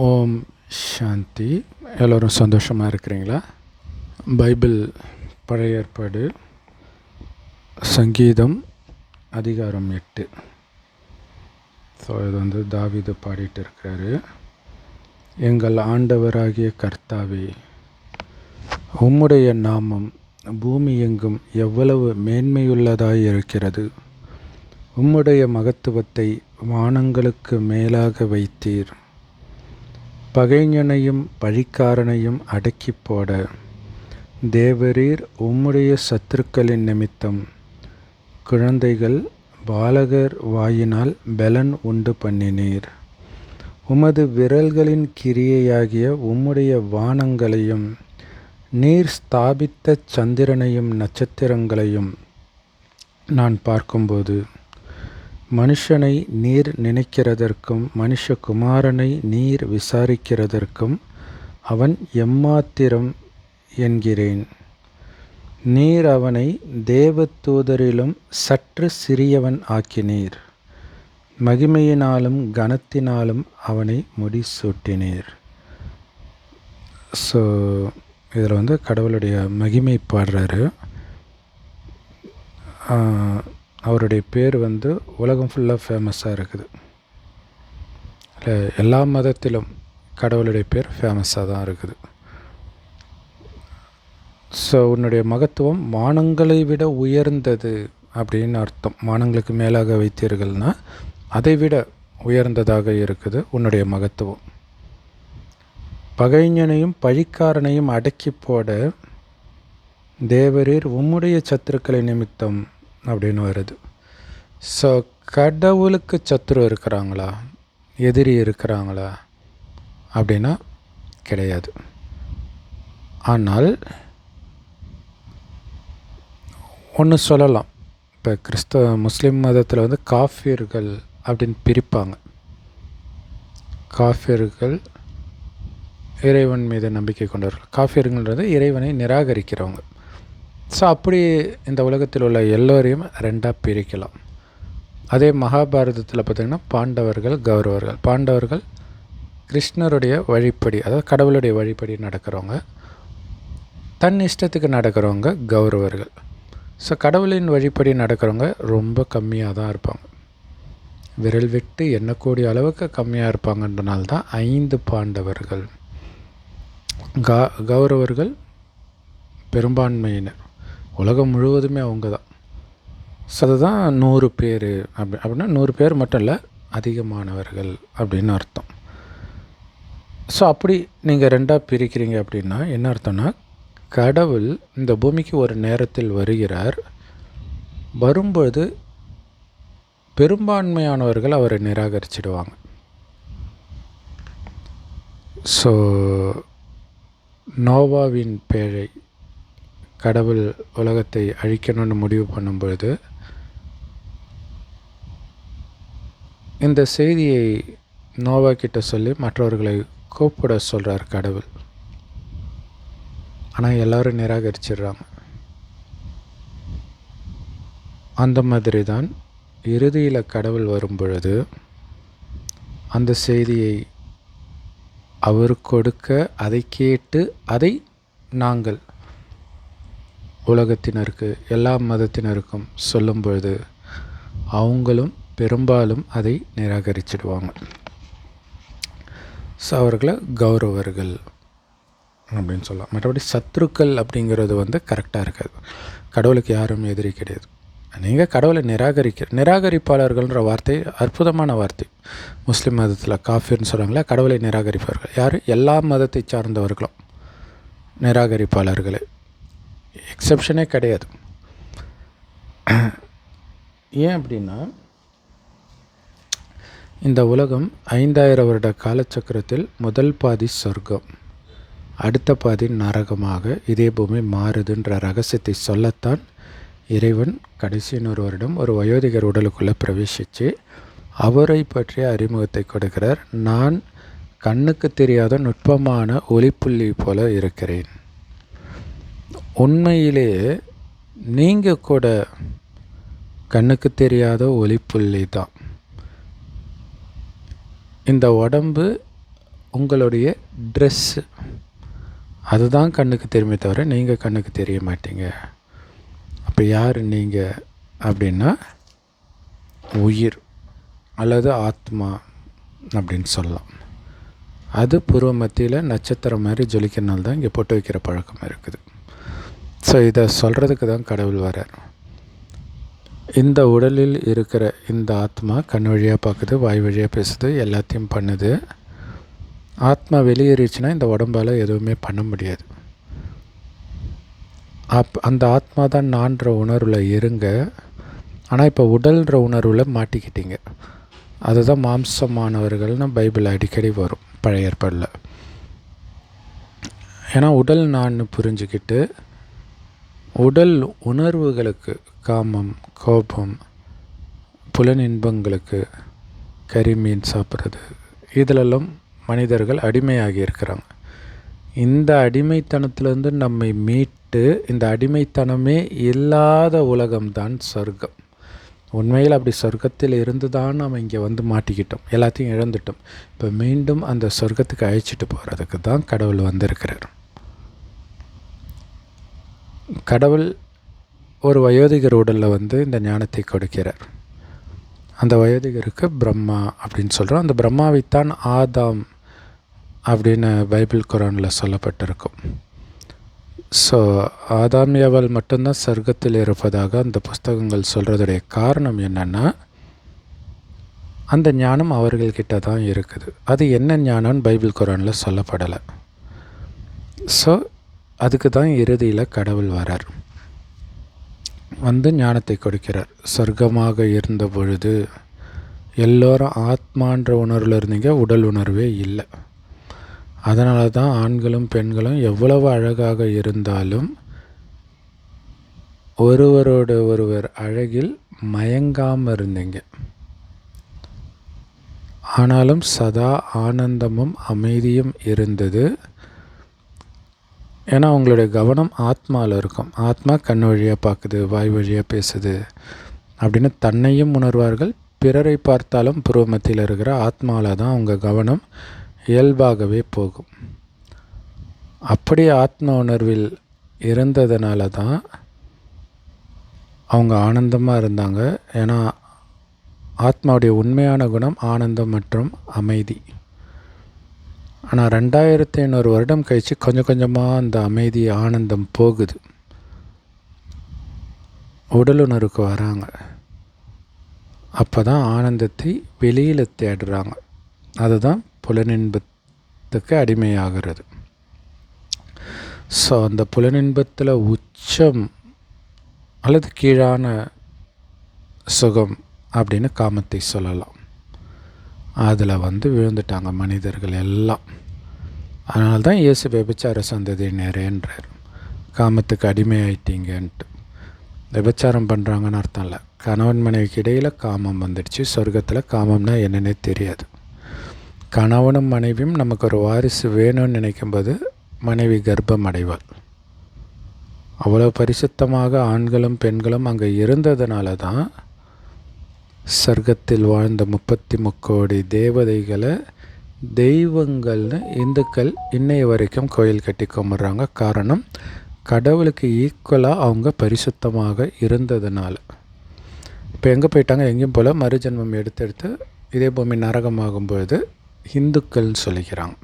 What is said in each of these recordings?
ஓம் சாந்தி. எல்லோரும் சந்தோஷமாக இருக்கிறீங்களா? பைபிள் பழைய ஏற்பாடு சங்கீதம் அதிகாரம் 8. ஸோ இது தாவீது பாடிட்டு இருக்கிறாரு. எங்கள் ஆண்டவராகிய கர்த்தாவே, உம்முடைய நாமம் பூமி எங்கும் எவ்வளவு மேன்மையுள்ளதாய் இருக்கிறது. உம்முடைய மகத்துவத்தை வானங்களுக்கு மேலாக வைத்தீர். பகைஞனையும் பழிக்காரனையும் அடக்கி போட தேவரீர் உம்முடைய சத்துருக்களின் நிமித்தம் குழந்தைகள் பாலகர் வாயினால் பலன் உண்டு பண்ணினீர். உமது விரல்களின் கிரியையாகிய உம்முடைய வானங்களையும் நீர் ஸ்தாபித்த சந்திரனையும் நட்சத்திரங்களையும் நான் பார்க்கும்போது மனுஷனை நீர் நினைக்கிறதற்கும் மனுஷகுமாரனை நீர் விசாரிக்கிறதற்கும் அவன் எம்மாத்திரம் என்கிறேன். நீர் அவனை தேவதூதரிலும் சற்று சிறியவன் ஆக்கினீர். மகிமையினாலும் கனத்தினாலும் அவனை முடிசூட்டினீர். ஸோ இதில் கடவுளுடைய மகிமை பாடுறாரு. அவருடைய பேர் உலகம் ஃபுல்லாக ஃபேமஸாக இருக்குது. இல்லை, எல்லா மதத்திலும் கடவுளுடைய பேர் ஃபேமஸாக தான் இருக்குது. ஸோ உன்னுடைய மகத்துவம் வானங்களை விட உயர்ந்தது அப்படின்னு அர்த்தம். வானங்களுக்கு மேலாக வைத்தீர்கள்னா அதை விட உயர்ந்ததாக இருக்குது உன்னுடைய மகத்துவம். பகைஞனையும் பழிக்காரனையும் அடக்கி போட தேவரீர் உம்முடைய சத்துருக்களை நிமித்தம் அப்படின்னு வருது. ஸோ கடவுளுக்கு சத்துரு இருக்கிறாங்களா, எதிரி இருக்கிறாங்களா அப்படின்னா கிடையாது. ஆனால் ஒன்று சொல்லலாம். இப்போ முஸ்லீம் மதத்தில் காஃபியர்கள் அப்படின்னு பிரிப்பாங்க. காஃபியர்கள் இறைவன் மீது நம்பிக்கை கொண்டவர்கள். காஃபியர்கள்ன்றது இறைவனை நிராகரிக்கிறவங்க. ஸோ அப்படி இந்த உலகத்தில் உள்ள எல்லோரையும் ரெண்டாக பிரிக்கலாம். அதே மகாபாரதத்தில் பார்த்திங்கன்னா பாண்டவர்கள், கௌரவர்கள். பாண்டவர்கள் கிருஷ்ணருடைய வழிப்படி, அதாவது கடவுளுடைய வழிப்படி நடக்கிறவங்க. தன் இஷ்டத்துக்கு நடக்கிறவங்க கௌரவர்கள். ஸோ கடவுளின் வழிப்படி நடக்கிறவங்க ரொம்ப கம்மியாக தான் இருப்பாங்க. விரல் விட்டு எண்ணக்கூடிய அளவுக்கு கம்மியாக இருப்பாங்கன்றனால தான் 5 பாண்டவர்கள். கௌரவர்கள் பெரும்பான்மையினர், உலகம் முழுவதுமே அவங்க தான். ஸோ அதுதான் 100 பேர் அப்படின்னா 100 பேர் மட்டும் இல்லை, அதிகமானவர்கள் அப்படின்னு அர்த்தம். ஸோ அப்படி நீங்கள் ரெண்டாக பிரிக்கிறீங்க அப்படின்னா என்ன அர்த்தம்னா, கடவுள் இந்த பூமிக்கு ஒரு நேரத்தில் வருகிறார். வரும்பொழுது பெரும்பான்மையானவர்கள் அவரை நிராகரிச்சிடுவாங்க. ஸோ நோவாவின் பேழை, கடவுள் உலகத்தை அழிக்கணும்னு முடிவு பண்ணும்பொழுது இந்த செய்தியை நோவா கிட்ட சொல்லி மற்றவர்களை கூப்பிட சொல்கிறார் கடவுள். ஆனால் எல்லோரும் நிராகரிச்சிடுறாங்க. அந்த மாதிரி தான் இறுதியில் கடவுள் வரும் பொழுது அந்த செய்தியை அவர் கொடுக்க, அதை கேட்டு அதை நாங்கள் உலகத்தினருக்கு, எல்லா மதத்தினருக்கும் சொல்லும் பொழுது அவங்களும் பெரும்பாலும் அதை நிராகரிச்சிடுவாங்க. ஸோ அவர்களை கௌரவர்கள் அப்படின்னு சொல்லலாம். மற்றபடி சத்ருக்கள் அப்படிங்கிறது கரெக்டாக இருக்காது. கடவுளுக்கு யாரும் எதிரி கிடையாது. நீங்கள் கடவுளை நிராகரிப்பாளர்கள்ன்ற வார்த்தை அற்புதமான வார்த்தை. முஸ்லீம் மதத்தில் காஃபிர்னு சொல்கிறாங்களா, கடவுளை நிராகரிப்பார்கள். யார்? எல்லா மதத்தை சார்ந்தவர்களும் நிராகரிப்பாளர்களே, எக்ஸப்ஷனே கிடையாது. ஏன் அப்படின்னா, இந்த உலகம் 5000 வருட காலச்சக்கரத்தில் முதல் பாதி சொர்க்கம், அடுத்த பாதி நரகமாக இதே பூமி மாறுதுன்ற ரகசியத்தை சொல்லத்தான் இறைவன் கடைசி 100 வருடம் ஒரு வயோதிகர் உடலுக்குள்ளே பிரவேசித்து அவரை பற்றிய அறிமுகத்தை கொடுக்கிறார். நான் கண்ணுக்கு தெரியாத நுட்பமான ஒளிப்புள்ளி போல இருக்கிறேன். உண்மையிலேயே நீங்கள் கூட கண்ணுக்கு தெரியாத ஒளிப்புள்ளி தான். இந்த உடம்பு உங்களுடைய ட்ரெஸ்ஸு அதுதான் கண்ணுக்கு தெரியுமே தவிர நீங்கள் கண்ணுக்கு தெரிய மாட்டீங்க. அப்போ யார் நீங்கள் அப்படின்னா உயிர் அல்லது ஆத்மா அப்படின்னு சொல்லலாம். அது பூர்வ மத்தியில் நட்சத்திரம் மாதிரி ஜொலிக்கிறனால தான் இங்கே பொட்டு வைக்கிற பழக்கம் இருக்குது. ஸோ இதை சொல்கிறதுக்கு தான் கடவுள் வரார். இந்த உடலில் இருக்கிற இந்த ஆத்மா கண் வழியாக பார்க்குது, வாய் வழியாக பேசுது, எல்லாத்தையும் பண்ணுது. ஆத்மா வெளியேறிச்சுன்னா இந்த உடம்பால் எதுவுமே பண்ண முடியாது. அந்த ஆத்மா தான் நான்ற உணர்வில் இருங்க. ஆனால் இப்போ உடல்ன்ற உணர்வில் மாட்டிக்கிட்டீங்க. அதுதான் மாம்சமானவர்கள்னு பைபிள் அடிக்கடி வரும் பழைய ஏற்பாடில். ஏன்னா உடல் நான் புரிஞ்சுக்கிட்டு உடல் உணர்வுகளுக்கு, காமம், கோபம், புலனின்பங்களுக்கு, கறி மீன் சாப்பிட்றது, இதிலெல்லாம் மனிதர்கள் அடிமையாகி இருக்கிறாங்க. இந்த அடிமைத்தனத்திலேருந்து நம்மை மீட்டு இந்த அடிமைத்தனமே இல்லாத உலகம்தான் சொர்க்கம். உண்மையில் அப்படி சொர்க்கத்தில் இருந்து தான் நாம் இங்கே வந்து மாட்டிக்கிட்டோம், எல்லாத்தையும் இழந்துட்டோம். இப்போ மீண்டும் அந்த சொர்க்கத்துக்கு அழைச்சிட்டு போகிறதுக்கு தான் கடவுள் வந்திருக்கிறார். கடவுள் ஒரு வயோதிகர் உடலில் வந்து இந்த ஞானத்தை கொடுக்கிறார். அந்த வயோதிகருக்கு பிரம்மா அப்படின்னு சொல்கிறோம். அந்த பிரம்மாவைத்தான் ஆதாம் அப்படின்னு பைபிள் குரானில் சொல்லப்பட்டிருக்கும். ஸோ ஆதாம் ஏவாள் மட்டும்தான் சொர்க்கத்தில் இருப்பதாக அந்த புஸ்தகங்கள் சொல்கிறதுடைய காரணம் என்னென்னா, அந்த ஞானம் அவர்கள்கிட்ட தான் இருக்குது. அது என்ன ஞானம்னு பைபிள் குரானில் சொல்லப்படலை. ஸோ அதுக்கு தான் இறுதியில் கடவுள் வரார், வந்து ஞானத்தை கொடுக்கிறார். சொர்க்கமாக இருந்த பொழுது எல்லோரும் ஆத்மான்ற உணர்வில் இருந்தீங்க, உடல் உணர்வே இல்லை. அதனால தான் ஆண்களும் பெண்களும் எவ்வளவு அழகாக இருந்தாலும் ஒருவரோடு ஒருவர் அழகில் மயங்காமல் இருந்தீங்க. ஆனாலும் சதா ஆனந்தமும் அமைதியும் இருந்தது. ஏன்னா அவங்களுடைய கவனம் ஆத்மாவில் இருக்கும். ஆத்மா கண் வழியாக பார்க்குது, வாய் வழியாக பேசுது அப்படின்னு தன்னையும் உணர்வார்கள். பிறரை பார்த்தாலும் புருவமத்தியில் இருக்கிற ஆத்மாவில் தான் அவங்க கவனம் இயல்பாகவே போகும். அப்படி ஆத்ம உணர்வில் இருந்ததுனால தான் அவங்க ஆனந்தமாக இருந்தாங்க. ஏன்னா ஆத்மாவுடைய உண்மையான குணம் ஆனந்தம் மற்றும் அமைதி. ஆனால் 2500 வருடம் கழித்து கொஞ்சம் கொஞ்சமாக அந்த அமைதி ஆனந்தம் போகுது, உடலுணர்வுக்கு வராங்க. அப்போ தான் ஆனந்தத்தை வெளியில் தேடுறாங்க. அதுதான் புலனின்பத்துக்கு அடிமையாகிறது. ஸோ அந்த புலனின்பத்தில் உச்சம் அல்லது கீழான சுகம் அப்படின்னு காமத்தை சொல்லலாம். அதில் வந்து விழுந்துட்டாங்க மனிதர்கள் எல்லாம். அதனால தான் இயேசு விபச்சார சந்ததியினரேன்றார், காமத்துக்கு அடிமையாயிட்டீங்கன்ட்டு. விபச்சாரம் பண்ணுறாங்கன்னு அர்த்தம் இல்லை. கணவன் மனைவிக்கு இடையில் காமம் வந்துடுச்சு. சொர்க்கத்தில் காமம்னா என்னன்னே தெரியாது. கணவனும் மனைவியும் நமக்கு ஒரு வாரிசு வேணும்னு நினைக்கும்போது மனைவி கர்ப்பம் அடைவாள். அவ்வளோ பரிசுத்தமாக ஆண்களும் பெண்களும் அங்கே இருந்ததுனால தான் சொர்க்கத்தில் வாழ்ந்த 33 கோடி தேவதைகளை தெய்வங்கள்னு இந்துக்கள் இன்னைய வரைக்கும் கோயில் கட்டி கும்பிட்றாங்க. காரணம், கடவுளுக்கு ஈக்குவலாக அவங்க பரிசுத்தமாக இருந்ததுனால. இப்போ எங்கே போயிட்டாங்க? எங்கேயும் போல் மறுஜென்மம் எடுத்து இதே பூமி நரகமாகும்பொழுது இந்துக்கள்னு சொல்லிக்கிறாங்க.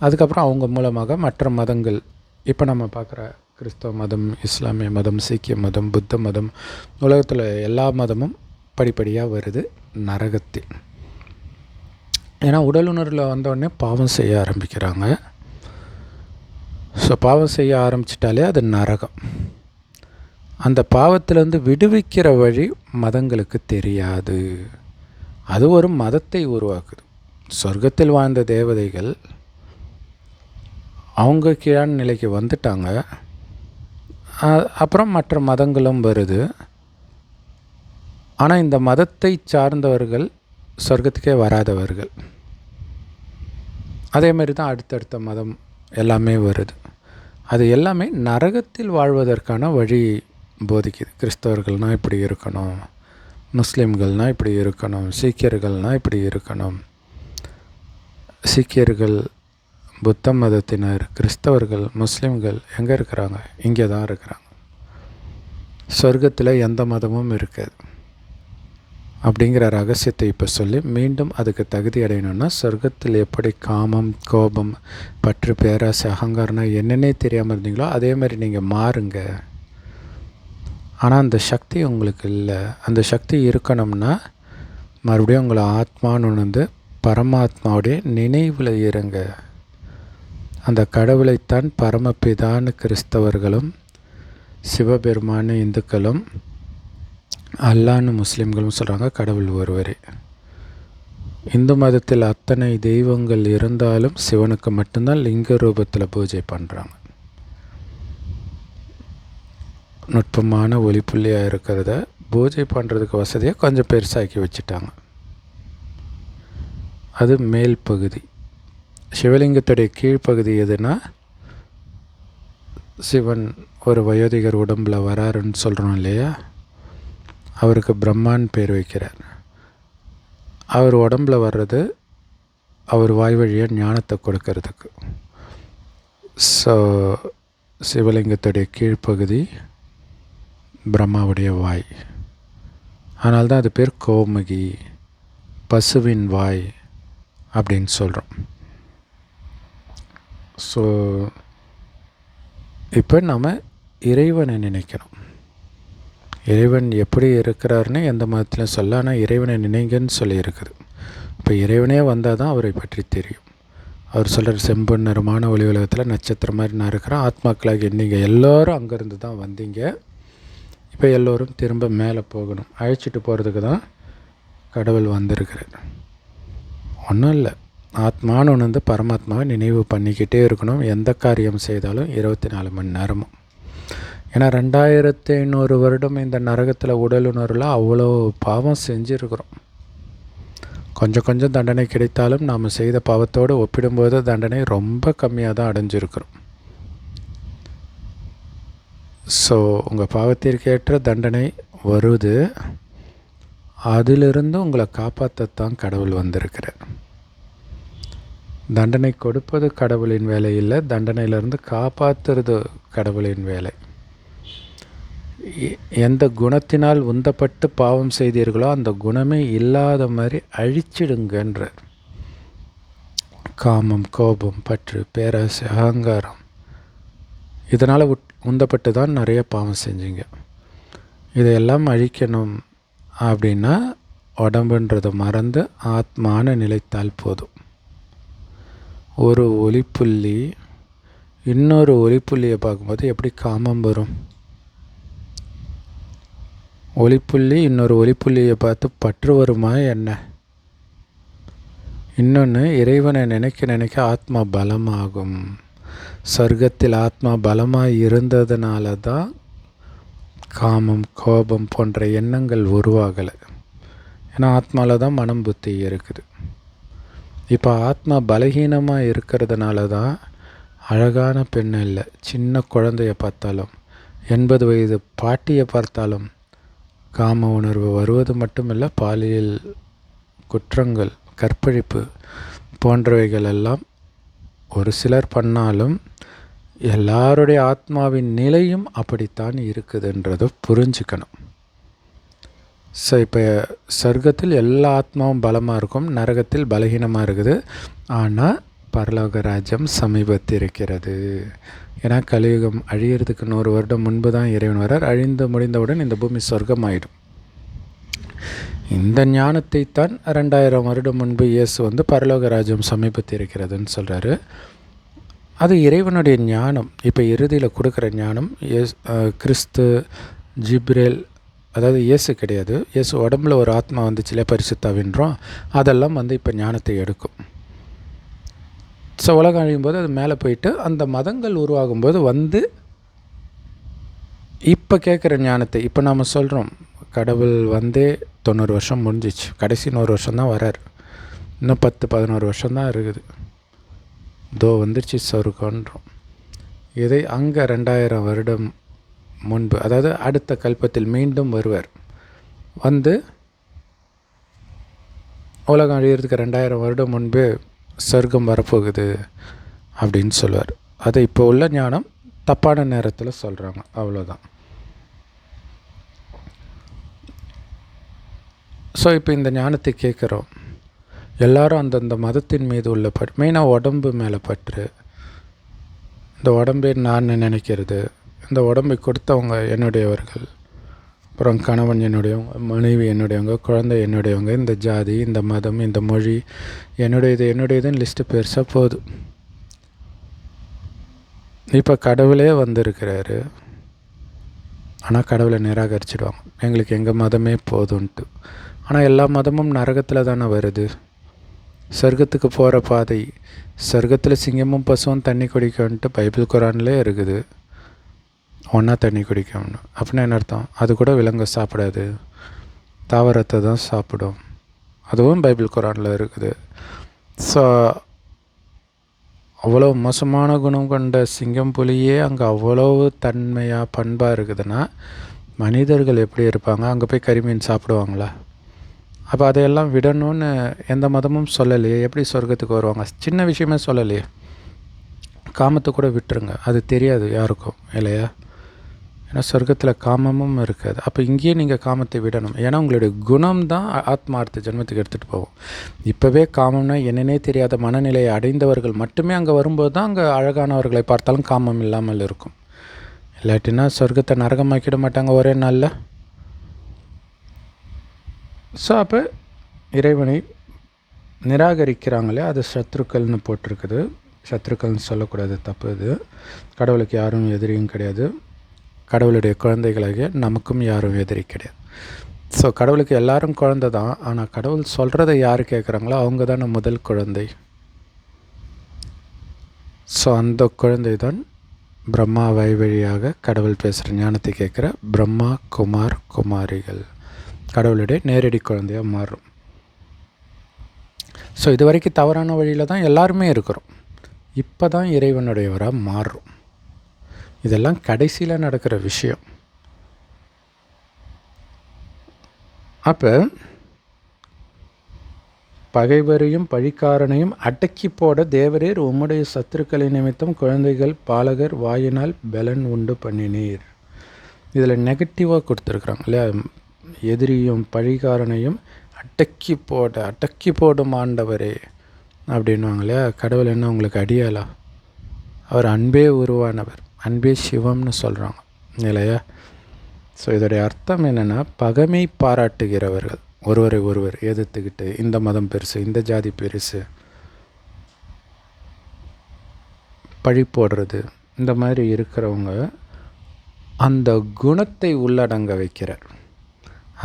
அதுக்கப்புறம் அவங்க மூலமாக மற்ற மதங்கள், இப்போ நம்ம பார்க்குற கிறிஸ்தவ மதம், இஸ்லாமிய மதம், சீக்கிய மதம், புத்த மதம், உலகத்தில் எல்லா மதமும் படிப்படியாக வருது நரகத்தில். ஏன்னா உடலுணர்வில் வந்தோடனே பாவம் செய்ய ஆரம்பிக்கிறாங்க. ஸோ பாவம் செய்ய ஆரம்பிச்சிட்டாலே அது நரகம். அந்த பாவத்திலேருந்து விடுவிக்கிற வழி மதங்களுக்கு தெரியாது. அது ஒரு மதத்தை உருவாக்குது. சொர்க்கத்தில் வாழ்ந்த தேவதைகள் அவங்க கீழான நிலைக்கு வந்துட்டாங்க. அப்புறம் மற்ற மதங்களும் வருது. ஆனால் இந்த மதத்தை சார்ந்தவர்கள் சொர்க்கத்துக்கே வராதவர்கள். அதேமாரி தான் அடுத்தடுத்த மதம் எல்லாமே வருது. அது எல்லாமே நரகத்தில் வாழ்வதற்கான வழி போதிக்குது. கிறிஸ்தவர்கள்னால் இப்படி இருக்கணும், முஸ்லீம்கள்னால் இப்படி இருக்கணும், சீக்கியர்கள்னால் இப்படி இருக்கணும். சீக்கியர்கள் புத்த மதத்தினர், கிறிஸ்தவர்கள், முஸ்லீம்கள் எங்கே இருக்கிறாங்க? இங்கே தான் இருக்கிறாங்க. சொர்க்கத்தில் எந்த மதமும் இருக்காது அப்படிங்கிற ரகசியத்தை இப்போ சொல்லி மீண்டும் அதுக்கு தகுதி அடையணும்னா சொர்க்கத்தில் எப்படி காமம், கோபம், பற்று, பேராசை, அகங்காரம்னா என்னென்னே தெரியாமல் இருந்தீங்களோ அதே மாதிரி நீங்கள் மாறுங்க. ஆனால் அந்த சக்தி உங்களுக்கு இல்லை. அந்த சக்தி இருக்கணும்னா மறுபடியும் உங்களை ஆத்மான்னு உணர்ந்து பரமாத்மாவுடைய நினைவில் இருங்க. அந்த கடவுளைத்தான் பரமபிதான்னு கிறிஸ்தவர்களும், சிவபெருமானு இந்துக்களும், அல்லான்னு முஸ்லீம்களும் சொல்கிறாங்க. கடவுள் ஒருவரே. இந்து மதத்தில் அத்தனை தெய்வங்கள் இருந்தாலும் சிவனுக்கு மட்டும்தான் லிங்க ரூபத்தில் பூஜை பண்ணுறாங்க. நுட்பமான ஒளிப்புள்ளியாக இருக்கிறத பூஜை பண்ணுறதுக்கு வசதியாக கொஞ்சம் பெருசாக்கி வச்சுட்டாங்க. அது மேல் பகுதி. சிவலிங்கத்துடைய கீழ்ப்பகுதி எதுனா, சிவன் ஒரு வயோதிகர் உடம்பில் வராருன்னு சொல்கிறோம் இல்லையா, அவருக்கு பிரம்மான்னு பேர் வைக்கிறார். அவர் உடம்பில் வர்றது அவர் வாய் வழியாக ஞானத்தை கொடுக்கறதுக்கு. ஸோ சிவலிங்கத்துடைய கீழ்ப்பகுதி பிரம்மாவுடைய வாய். அதனால்தான் அது பேர் கோமுகி, பசுவின் வாய் அப்படின்னு சொல்கிறோம். ஸோ இப்போ நாம் இறைவனை நினைக்கணும். இறைவன் எப்படி இருக்கிறாருன்னு எந்த மதத்திலும் சொல்ல, ஆனால் இறைவனை நினைங்கன்னு சொல்லியிருக்குது. இப்போ இறைவனே வந்தால் தான் அவரை பற்றி தெரியும். அவர் சொல்கிற செம்பு நிறமான ஒளி உலகத்தில் நட்சத்திரம் மாதிரி நான் இருக்கிறேன். ஆத்மாக்களாக நீங்கள் எல்லோரும் அங்கேருந்து தான் வந்தீங்க. இப்போ எல்லோரும் திரும்ப மேலே போகணும். அழைச்சிட்டு போகிறதுக்கு தான் கடவுள் வந்திருக்கிறார். ஒன்றும் இல்லை, ஆத்மான்னு ஒன்று வந்து பரமாத்மாவை நினைவு பண்ணிக்கிட்டே இருக்கணும். எந்த காரியம் செய்தாலும் 24 மணி நேரமும். ஏன்னா 2500 வருடம் இந்த நரகத்தில் உடலுணர்வில் அவ்வளோ பாவம் செஞ்சுருக்கிறோம். கொஞ்சம் கொஞ்சம் தண்டனை கிடைத்தாலும் நாம் செய்த பாவத்தோடு ஒப்பிடும்போது தண்டனை ரொம்ப கம்மியாக தான் அடைஞ்சிருக்கிறோம். ஸோ உங்கள் பாவத்திற்கேற்ற தண்டனை வருது. அதிலிருந்து உங்களை காப்பாற்றத்தான் கடவுள் வந்திருக்கிறார். தண்டனை கொடுப்பது கடவுளின் வேலை இல்லை, தண்டனையிலிருந்து காப்பாற்றுறது கடவுளின் வேலை. எந்த குணத்தினால் உந்தப்பட்டு பாவம் செய்தீர்களோ அந்த குணமே இல்லாத மாதிரி அழிச்சிடுங்கன்றார். காமம், கோபம், பற்று, பேராசை, அகங்காரம், இதனால் உந்தப்பட்டு தான் நிறைய பாவம் செஞ்சீங்க. இதையெல்லாம் அழிக்கணும் அப்படின்னா உடம்புன்றதை மறந்து ஆத்மான நிலைத்தால் போதும். ஒரு ஒளிப்புள்ளி இன்னொரு ஒளிப்புள்ளியை பார்க்கும்போது எப்படி காமம் வரும்? ஒளிப்புள்ளி இன்னொரு ஒளிப்புள்ளியை பார்த்து பற்று வருமா என்ன? இன்னொன்று, இறைவனை நினைக்க நினைக்க ஆத்மா பலமாகும். சொர்க்கத்தில் ஆத்மா பலமாக இருந்ததுனால தான் காமம், கோபம் போன்ற எண்ணங்கள் உருவாகலை. ஏன்னா ஆத்மாவில் தான் மனம், புத்தி இருக்குது. இப்போ ஆத்மா பலகீனமாக இருக்கிறதுனால தான் அழகான பெண் இல்லை, சின்ன குழந்தைய பார்த்தாலும் 80 வயது பாட்டியை பார்த்தாலும் காம உணர்வு வருவது மட்டுமில்லை, பாலியல் குற்றங்கள், கற்பழிப்பு போன்றவைகள் எல்லாம் ஒரு சிலர் பண்ணாலும் எல்லாருடைய ஆத்மாவின் நிலையும் அப்படித்தான் இருக்குதுன்றதை புரிஞ்சுக்கணும். ஸோ இப்போ சொர்க்கத்தில் எல்லா ஆத்மாவும் பலமாக இருக்கும், நரகத்தில் பலகீனமாக இருக்குது. ஆனால் பரலோக ராஜ்யம் சமீபத்தில் இருக்கிறது. ஏன்னா கலியுகம் அழியிறதுக்கு 100 வருடம் முன்பு தான் இறைவன் வரார். அழிந்து முடிந்தவுடன் இந்த பூமி சொர்க்கம் ஆகிடும். இந்த ஞானத்தை தான் 2000 வருடம் முன்பு இயேசு வந்து பரலோக ராஜ்யம் சமீபத்தில் இருக்கிறதுன்னு சொல்கிறாரு. அது இறைவனுடைய ஞானம். இப்போ இறுதியில் கொடுக்குற ஞானம் கிறிஸ்து, ஜிப்ரேல், அதாவது இயேசு கிடையாது, இயேசு உடம்புல ஒரு ஆத்மா வந்துச்சுல பரிசுத்தாவின்றோம், அதெல்லாம் வந்து இப்போ ஞானத்தை எடுக்கும். ஸோ உலகம் அழியும்போது அது மேலே போயிட்டு அந்த மதங்கள் உருவாகும்போது வந்து இப்போ கேட்குற ஞானத்தை இப்போ நாம் சொல்கிறோம். கடவுள் வந்தே 90 வருஷம் முடிஞ்சிச்சு, கடைசி 100 வருஷம்தான் வரார், இன்னும் 10-11 வருஷம்தான் இருக்குது, தோ வந்துருச்சு சொர்க்கன்றோம். இதை அங்கே 2000 வருடம் முன்பு, அதாவது அடுத்த கல்பத்தில் மீண்டும் வருவார். வந்து உலகம் அழிகிறதுக்கு 2000 வருடம் முன்பு சொர்க்கம் வரப்போகுது அப்படின்னு சொல்லுவார். அதை இப்போ உள்ள ஞானம் தப்பான நேரத்தில் சொல்கிறாங்க, அவ்வளோதான். ஸோ இப்போ இந்த ஞானத்தை கேட்குறோம். எல்லாரும் அந்தந்த மதத்தின் மீது உள்ள மெயினாக உடம்பு மேலே பற்று, இந்த உடம்பே நான் நினைக்கிறது, இந்த உடம்பை கொடுத்தவங்க என்னுடையவர்கள், அப்புறம் கணவன் என்னுடையவங்க, மனைவி என்னுடையவங்க, குழந்தை என்னுடையவங்க, இந்த ஜாதி, இந்த மதம், இந்த மொழி என்னுடையதுன்னு லிஸ்ட்டு பெருசாக போகுது. இப்போ கடவுளே வந்திருக்கிறாரு, ஆனால் கடவுளை நிராகரிச்சிடுவாங்க, எங்களுக்கு எங்கள் மதமே போதுன்ட்டு. ஆனால் எல்லா மதமும் நரகத்தில் தானே வருது. சொர்க்கத்துக்கு போகிற பாதை, சொர்க்கத்தில் சிங்கமும் பசுவும் தண்ணி குடிக்கணுன்ட்டு பைபிள் குரான்லே இருக்குது. ஒன்றா தண்ணி குடிக்கணும் அப்படின்னா என்ன அர்த்தம்? அது கூட விலங்கு சாப்பிடாது, தாவரத்தை தான் சாப்பிடும். அதுவும் பைபிள் குரானில் இருக்குது. ஸோ அவ்வளோ மோசமான குணம் கொண்ட சிங்கம் புலியே அங்கே அவ்வளவு தன்மையாக பண்பாக இருக்குதுன்னா மனிதர்கள் எப்படி இருப்பாங்க? அங்கே போய் கறிமீன் சாப்பிடுவாங்களா? அப்போ அதையெல்லாம் விடணும்னு எந்த மதமும் சொல்லலையே, எப்படி சொர்க்கத்துக்கு வருவாங்க? சின்ன விஷயமே சொல்லலையே. காமத்தை கூட விட்டுருங்க, அது தெரியாது யாருக்கும், இல்லையா? ஏன்னா சொர்க்கத்தில் காமமும் இருக்காது. அப்போ இங்கேயே நீங்கள் காமத்தை விடணும். ஏன்னா உங்களுடைய குணம் தான் ஆத்மார்த்த ஜென்மத்துக்கு எடுத்துகிட்டு போகும். இப்போவே காமம்னா என்னன்னே தெரியாத மனநிலையை அடைந்தவர்கள் மட்டுமே அங்கே வரும்போது தான் அங்கே அழகானவர்களை பார்த்தாலும் காமம் இல்லாமல் இருக்கும். இல்லாட்டினா சொர்க்கத்தை நரகமாக்கிட மாட்டாங்க ஒரே நாளில். ஸோ அப்போ இறைவனை நிராகரிக்கிறாங்களே, அது சத்ருக்கள்னு போட்டிருக்குது. சத்ருக்கள்னு சொல்லக்கூடாது, தப்பு. இது கடவுளுக்கு யாரும் எதிரியும் கிடையாது. கடவுளுடைய குழந்தைகளாகிய நமக்கும் யாரும் எதிரி கிடையாது. ஸோ கடவுளுக்கு எல்லாரும் குழந்தை தான். ஆனால் கடவுள் சொல்கிறத யார் கேட்குறாங்களோ அவங்க தானே முதல் குழந்தை. ஸோ அந்த குழந்தை தான் பிரம்மா வழியாக கடவுள் பேசுகிற ஞானத்தை கேட்குற பிரம்மா குமார் குமாரிகள், கடவுளுடைய நேரடி குழந்தையாக மாறும். ஸோ இது வரைக்கும் தவறான வழியில் தான் எல்லாருமே இருக்கிறோம். இப்போ தான் இறைவனுடையவராக மாறும். இதெல்லாம் கடைசியில் நடக்கிற விஷயம். அப்போ பகைவரையும் பழிக்காரனையும் அடக்கி போட தேவரீர் உம்முடைய சத்துருக்களை நிமித்தம் குழந்தைகள் பாலகர் வாயினால் பலன் உண்டு பண்ணினீர். இதில் நெகட்டிவாக கொடுத்துருக்குறாங்க இல்லையா? எதிரியும் பழிகாரனையும் அடக்கி போடும் ஆண்டவரே அப்படின்வாங்க இல்லையா? கடவுள் என்ன உங்களுக்கு அடியாளா? அவர் அன்பே உருவானவர், அன்பே சிவம்னு சொல்கிறாங்க இல்லையா? ஸோ இதோடைய அர்த்தம் என்னென்னா, பகைமை பாராட்டுகிறவர்கள், ஒருவரை ஒருவர் எதிர்த்துக்கிட்டு இந்த மதம் பெருசு, இந்த ஜாதி பெருசு, பழி போடுறது, இந்த மாதிரி இருக்கிறவங்க அந்த குணத்தை உள்ளடங்க வைக்கிறார்.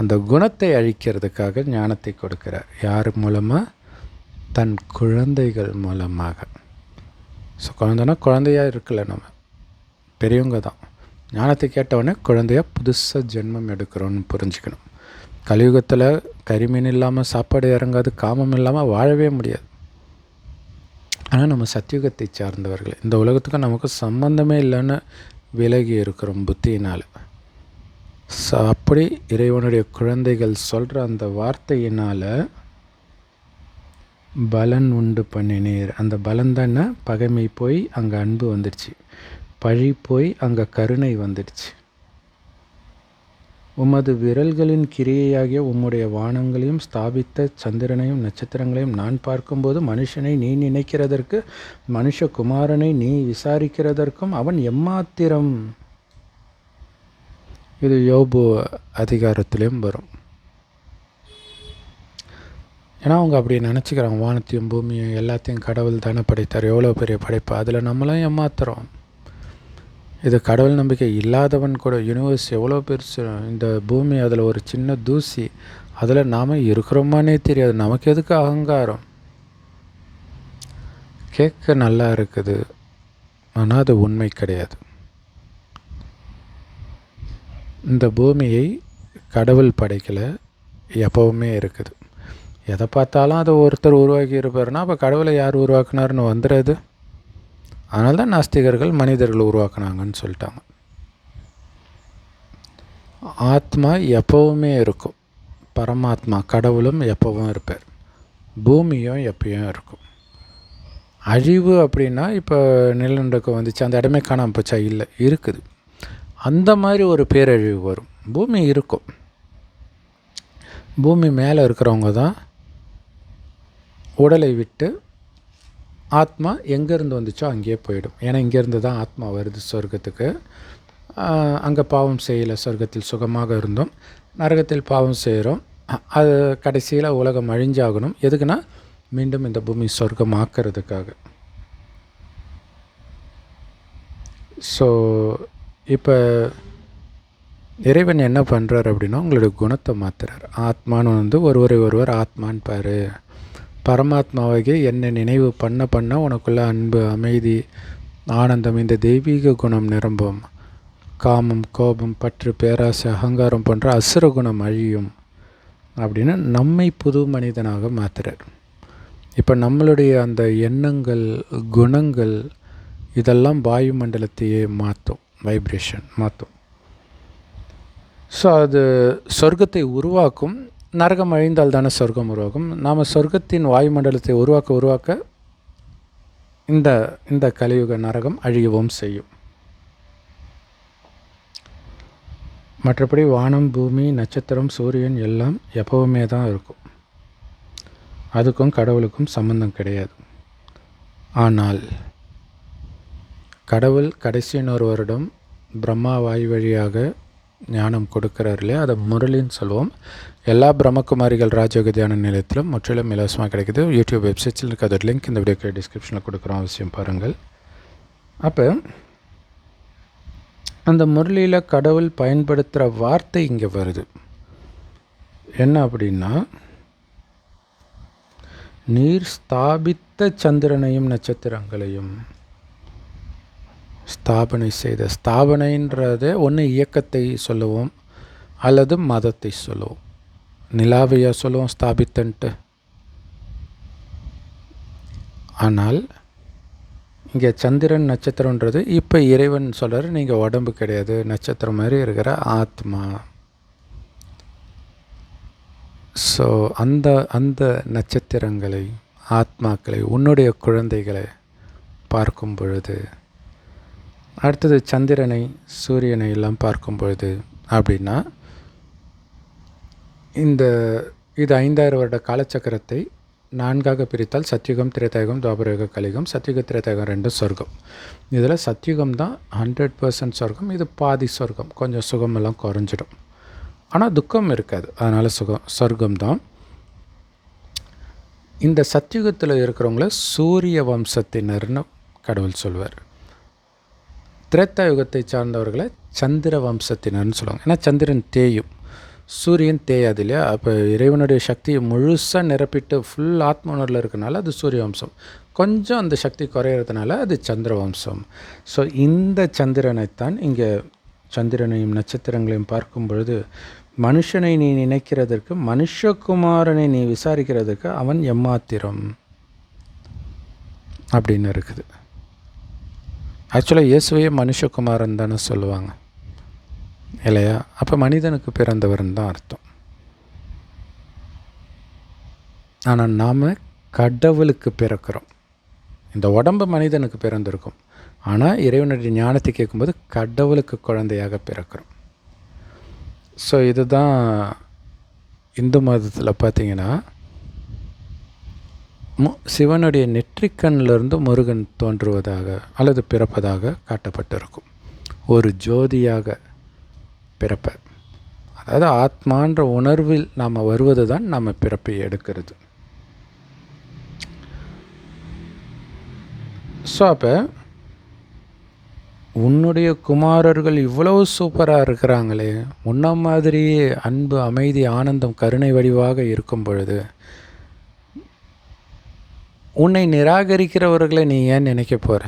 அந்த குணத்தை அழிக்கிறதுக்காக ஞானத்தை கொடுக்கிறார். யார் மூலமாக? தன் குழந்தைகள் மூலமாக. ஸோ குழந்தைனா குழந்தையாக இருக்கல, நம்ம பெரியவங்க தான். ஞானத்தை கேட்டவுடனே குழந்தையாக புதுசாக ஜென்மம் எடுக்கிறோன்னு புரிஞ்சுக்கணும். கலியுகத்தில் கரிமீன் இல்லாமல் சாப்பாடு இறங்காது, காமம் இல்லாமல் வாழவே முடியாது. ஆனால் நம்ம சத்தியுகத்தை சார்ந்தவர்கள், இந்த உலகத்துக்கும் நமக்கு சம்பந்தமே இல்லைன்னு விலகி இருக்கிறோம் புத்தியினால். ஸோ அப்படி இறைவனுடைய குழந்தைகள் சொல்கிற அந்த வார்த்தையினால் பலன் உண்டு பண்ணினீர். அந்த பலன் தான் என்ன? பகைமை போய் அங்கே அன்பு வந்துடுச்சு, பழி போய் அங்கே கருணை வந்துடுச்சு. உமது விரல்களின் கிரியையாகிய உம்முடைய வானங்களையும் ஸ்தாபித்த சந்திரனையும் நட்சத்திரங்களையும் நான் பார்க்கும்போது மனுஷனை நீ நினைக்கிறதற்கு, மனுஷகுமாரனை நீ விசாரிக்கிறதற்கும் அவன் எம்மாத்திரம். இது யோபு அதிகாரத்திலையும் வரும். ஏன்னா அவங்க அப்படி நினச்சிக்கிறாங்க, வானத்தையும் பூமியும் எல்லாத்தையும் கடவுள் தானே படைத்தார், எவ்வளோ பெரிய படைப்பு, அதில் நம்மளும் ஏமாத்துறோம். இது கடவுள் நம்பிக்கை இல்லாதவன் கூட, யூனிவர்ஸ் எவ்வளோ பெருசு, இந்த பூமி அதில் ஒரு சின்ன தூசி, அதில் நாம் இருக்கிறோமானே தெரியாது. நமக்கு எதுக்கு அகங்காரம்? கேட்க நல்லா இருக்குது, ஆனால் அது உண்மை கிடையாது. இந்த பூமியை கடவுள் படைக்கலை, எப்போவுமே இருக்குது. எதை பார்த்தாலும் அதை ஒருத்தர் உருவாக்கி இருப்பார்னா அப்போ கடவுளை யார் உருவாக்குனார்னு வந்துடுறது. அதனால தான் நாஸ்திகர்கள் மனிதர்கள் உருவாக்குனாங்கன்னு சொல்லிட்டாங்க. ஆத்மா எப்போவுமே இருக்கும், பரமாத்மா கடவுளும் எப்போவும் இருப்பார், பூமியும் எப்பயும் இருக்கும். அழிவு அப்படின்னா இப்போ நிலநடுக்கம் வந்துச்சு, அந்த இடமே காணாமல் போச்சா? இல்லை, இருக்குது. அந்த மாதிரி ஒரு பேரழிவு வரும். பூமி இருக்கும். பூமி மேலே இருக்கிறவங்க தான் உடலை விட்டு ஆத்மா எங்கேருந்து வந்துச்சோ அங்கேயே போயிடும். ஏன்னா இங்கேருந்து தான் ஆத்மா வருது சொர்க்கத்துக்கு. அங்கே பாவம் செய்யலை, சொர்க்கத்தில் சுகமாக இருந்தோம். நரகத்தில் பாவம் செய்கிறோம். அது கடைசியில் உலகம் அழிஞ்சாகணும். எதுக்குன்னா மீண்டும் இந்த பூமி சொர்க்கமாக்கிறதுக்காக. ஸோ இப்போ இறைவன் என்ன பண்ணுறார் அப்படின்னா, உங்களுடைய குணத்தை மாற்றுறார். ஆத்மான்னு வந்து ஒருவர் ஆத்மான்னு பாரு. பரமாத்மாவாகி என்னை நினைவு பண்ண உனக்குள்ள அன்பு, அமைதி, ஆனந்தம், இந்த தெய்வீக குணம் நிரம்பும். காமம், கோபம், பற்று, பேராசை, அகங்காரம் போன்ற அசுர குணம் அழியும் அப்படின்னு நம்மை புது மனிதனாக மாற்றுறார். இப்போ நம்மளுடைய அந்த எண்ணங்கள், குணங்கள் இதெல்லாம் வாயு மண்டலத்தையே மாற்றும், வைப்ரேஷன் மாற்றும். ஸோ அது சொர்க்கத்தை உருவாக்கும். நரகம் அழிந்தால் தானே சொர்க்கம் உருவாக்கும். நாம் சொர்க்கத்தின் வாயுமண்டலத்தை உருவாக்க இந்த கலியுக நரகம் அழியவும் செய்யும். மற்றபடி வானம், பூமி, நட்சத்திரம், சூரியன் எல்லாம் எப்போவுமே தான் இருக்கும். அதுக்கும் கடவுளுக்கும் சம்பந்தம் கிடையாது. ஆனால் கடவுள் கடைசி 100 வருடம் பிரம்மா வாய் வழியாக ஞானம் கொடுக்குறார் இல்லையா, அதை முரளின்னு சொல்லுவோம். எல்லா பிரம்மகுமாரிகள் ராஜயோக தியான நிலையத்திலும் முற்றிலும் இலவசமாக கிடைக்குது. யூடியூப் வெப்சைட்ஸில் இருக்க அதோட லிங்க் இந்த வீடியோக்கு டிஸ்கிரிப்ஷனில் கொடுக்குறோம், அவசியம் பாருங்கள். அப்போ அந்த முரளியில் கடவுள் பயன்படுத்துகிற வார்த்தை இங்கே வருது. என்ன அப்படின்னா, நீர் ஸ்தாபித்த சந்திரனையும் நட்சத்திரங்களையும் ஸ்தாபனை செய்த. ஸ்தாபனைன்றதை ஒன்று இயக்கத்தை சொல்லுவோம் அல்லது மதத்தை சொல்லுவோம். நிலாவையாக சொல்லுவோம் ஸ்தாபித்தன்ட்டு. ஆனால் இங்கே சந்திரன் நட்சத்திரன்றது இப்போ இறைவன் சொல்கிறார், நீங்கள் உடம்பு கிடையாது, நட்சத்திரம் மாதிரி இருக்கிற ஆத்மா. ஸோ அந்த நட்சத்திரங்களை, ஆத்மாக்களை, உன்னுடைய குழந்தைகளை பார்க்கும் பொழுது, அடுத்தது சந்திரனை, சூரியனை எல்லாம் பார்க்கும் பொழுது அப்படின்னா, இது 5000 வருட காலச்சக்கரத்தை 4ஆக பிரித்தால் சத்யுகம், திரேதாயுகம், துவாபரயுக, கலியுகம். சத்யுக, திரேதாயுகம் 2 சொர்க்கம். இதில் சத்யுகம் தான் 100% சொர்க்கம். இது பாதி சொர்க்கம், கொஞ்சம் சுகமெல்லாம் குறைஞ்சிடும். ஆனால் துக்கம் இருக்காது, அதனால் சொர்க்கம் தான். இந்த சத்யுகத்தில் இருக்கிறவங்கள சூரிய வம்சத்தினர்னு கடவுள் சொல்வார். திரேதாயுகத்தை சார்ந்தவர்களை சந்திர வம்சத்தினர்னு சொல்லுவாங்க. ஏன்னா சந்திரன் தேயும், சூரியன் தேயாது இல்லையா. அப்போ இறைவனுடைய சக்தியை முழுசாக நிரப்பிட்டு ஃபுல் ஆத்மனரில் இருக்கனால அது சூரிய வம்சம். கொஞ்சம் அந்த சக்தி குறையிறதுனால அது சந்திர வம்சம். ஸோ இந்த சந்திரனைத்தான் இங்கே சந்திரனையும் நட்சத்திரங்களையும் பார்க்கும் பொழுது, மனுஷனை நீ நினைக்கிறதற்கு, மனுஷகுமாரனை நீ விசாரிக்கிறதுக்கு அவன் எம்மாத்திரம் அப்படின்னு இருக்குது. ஆக்சுவலாக இயேசுவையே மனுஷகுமாரன் தானே சொல்லுவாங்க இல்லையா. அப்போ மனிதனுக்கு பிறந்தவர்னு தான் அர்த்தம். ஆனால் நாம் கடவுளுக்கு பிறக்கிறோம். இந்த உடம்பு மனிதனுக்கு பிறந்திருக்கும், ஆனால் இறைவனுடைய ஞானத்தை கேட்கும்போது கடவுளுக்கு குழந்தையாக பிறக்கிறோம். ஸோ இதுதான் இந்து மதத்தில் பார்த்திங்கன்னா, சிவனுடைய நெற்றிக்கண்ணிலிருந்து முருகன் தோன்றுவதாக அல்லது பிறப்பதாக காட்டப்பட்டிருக்கும். ஒரு ஜோதியாக பிறப்ப, அதாவது ஆத்மான்ற உணர்வில் நாம் வருவது தான் நம்ம பிறப்பை எடுக்கிறது. ஸோ அப்போ உன்னுடைய குமாரர்கள் இவ்வளவு சூப்பராக இருக்கிறாங்களே, உன்ன மாதிரியே அன்பு, அமைதி, ஆனந்தம், கருணை வடிவாக இருக்கும் பொழுது உன்னை நிராகரிக்கிறவர்களை நீ ஏன் நினைக்க போகிற?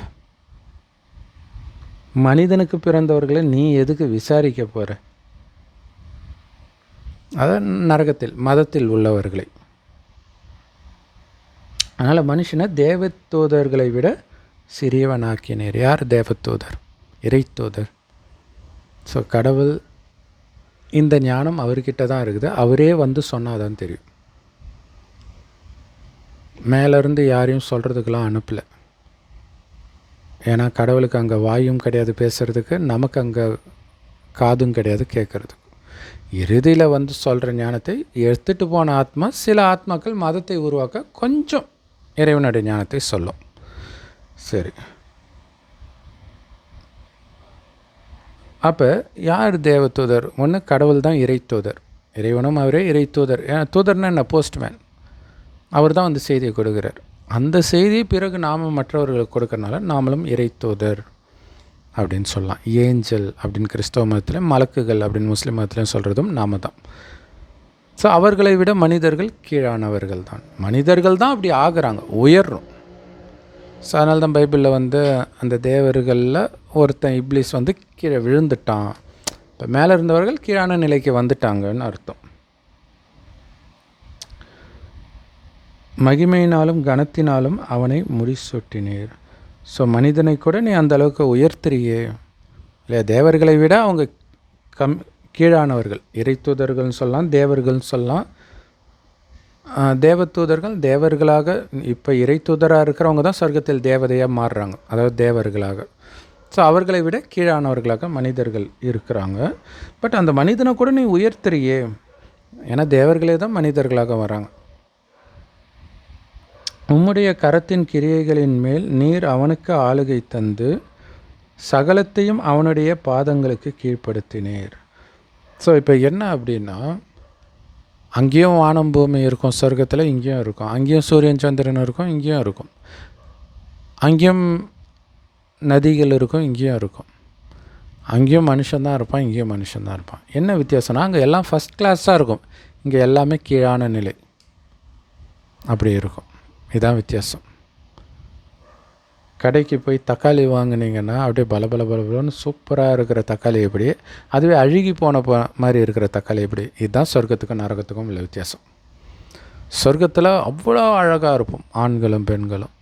மனிதனுக்கு பிறந்தவர்களை நீ எதுக்கு விசாரிக்க போகிற? அதான் நரகத்தில், மதத்தில் உள்ளவர்களை. அதனால் மனுஷனை தேவதூதர்களை விட சிறியவனாக்கினேர். யார் தேவதூதர்? இறைத்தூதர். ஸோ கடவுள் இந்த ஞானம் அவர்கிட்ட தான் இருக்குது. அவரே வந்து சொன்னால் தான் தெரியும். மேலேருந்து யாரையும் சொல்கிறதுக்கெலாம் அனுப்பலை. ஏன்னா கடவுளுக்கு அங்கே வாயும் கிடையாது பேசுகிறதுக்கு, நமக்கு அங்கே காதும் கிடையாது கேட்குறதுக்கு. இறுதியில் வந்து சொல்கிற ஞானத்தை எடுத்துகிட்டு போன ஆத்மா, சில ஆத்மாக்கள் மதத்தை உருவாக்க கொஞ்சம் இறைவனுடைய ஞானத்தை சொல்லும். சரி, அப்போ யார் தேவதூதர்? ஒன்று கடவுள் தான் இறை தூதர், இறைவனும் அவரே இறை தூதர். ஏன்னா தூதர்னா என்ன? போஸ்ட்மேன். அவர் தான் வந்து செய்தியை கொடுக்குறார். அந்த செய்தியை பிறகு நாம் மற்றவர்களுக்கு கொடுக்கறனால நாமளும் இறை தூதர் அப்படின்னு சொல்லலாம். ஏஞ்சல் அப்படின்னு கிறிஸ்தவ மதத்துலேயும், மலக்குகள் அப்படின்னு முஸ்லீம் மதத்துலேயும் சொல்கிறதும் நாம தான். ஸோ அவர்களை விட மனிதர்கள் கீழானவர்கள் தான். மனிதர்கள் தான் அப்படி ஆகிறாங்க, உயர்றோம். ஸோ அதனால தான் பைபிளில் வந்து அந்த தேவர்களில் ஒருத்தன் இப்லீஸ் வந்து கீழே விழுந்துட்டான். இப்போ மேலே இருந்தவர்கள் கீழான நிலைக்கு வந்துட்டாங்கன்னு அர்த்தம். மகிமையினாலும் கனத்தினாலும் அவனை முடிசூட்டினீர். ஸோ மனிதனை கூட நீ அந்த அளவுக்கு உயர்த்துறியே இல்லையா? தேவர்களை விட அவங்க கீழானவர்கள். இறை தூதர்கள்னு சொல்லலாம், தேவர்கள்னு சொல்லலாம். தேவதூதர்கள் தேவர்களாக, இப்போ இறை தூதராக இருக்கிறவங்க தான் சொர்க்கத்தில் தேவதையாக மாறுறாங்க, அதாவது தேவர்களாக. ஸோ அவர்களை விட கீழானவர்களாக மனிதர்கள் இருக்கிறாங்க. பட் அந்த மனிதனை கூட நீ உயர்த்துறியே, ஏன்னா தேவர்களே தான் மனிதர்களாக வராங்க. உம்முடைய கரத்தின் கிரியைகளின் மேல் நீர் அவனுக்கு ஆளுகை தந்து சகலத்தையும் அவனுடைய பாதங்களுக்கு கீழ்ப்படுத்தினீர். ஸோ இப்போ என்ன அப்படின்னா, அங்கேயும் வானம் பூமி இருக்கும் சொர்க்கத்தில், இங்கேயும் இருக்கும். அங்கேயும் சூரியன் சந்திரன் இருக்கும், இங்கேயும் இருக்கும். அங்கேயும் நதிகள் இருக்கும், இங்கேயும் இருக்கும். அங்கேயும் மனுஷன்தான் இருப்பான், இங்கேயும் மனுஷன்தான் இருப்பான். என்ன வித்தியாசம்னா, அங்கே எல்லாம் ஃபஸ்ட் கிளாஸாக இருக்கும், இங்கே எல்லாமே கீழான நிலை அப்படி இருக்கும். இதுதான் வித்தியாசம். கடைக்கு போய் தக்காளி வாங்கினீங்கன்னா அப்படியே பலன்னு சூப்பராக இருக்கிற தக்காளி எப்படி, அதுவே அழுகி போன மாதிரி இருக்கிற தக்காளி எப்படி, இதுதான் சொர்க்கத்துக்கும் நரகத்துக்கும் உள்ள வித்தியாசம். சொர்க்கத்தில் அவ்வளோ அழகாக இருப்போம் ஆண்களும் பெண்களும்.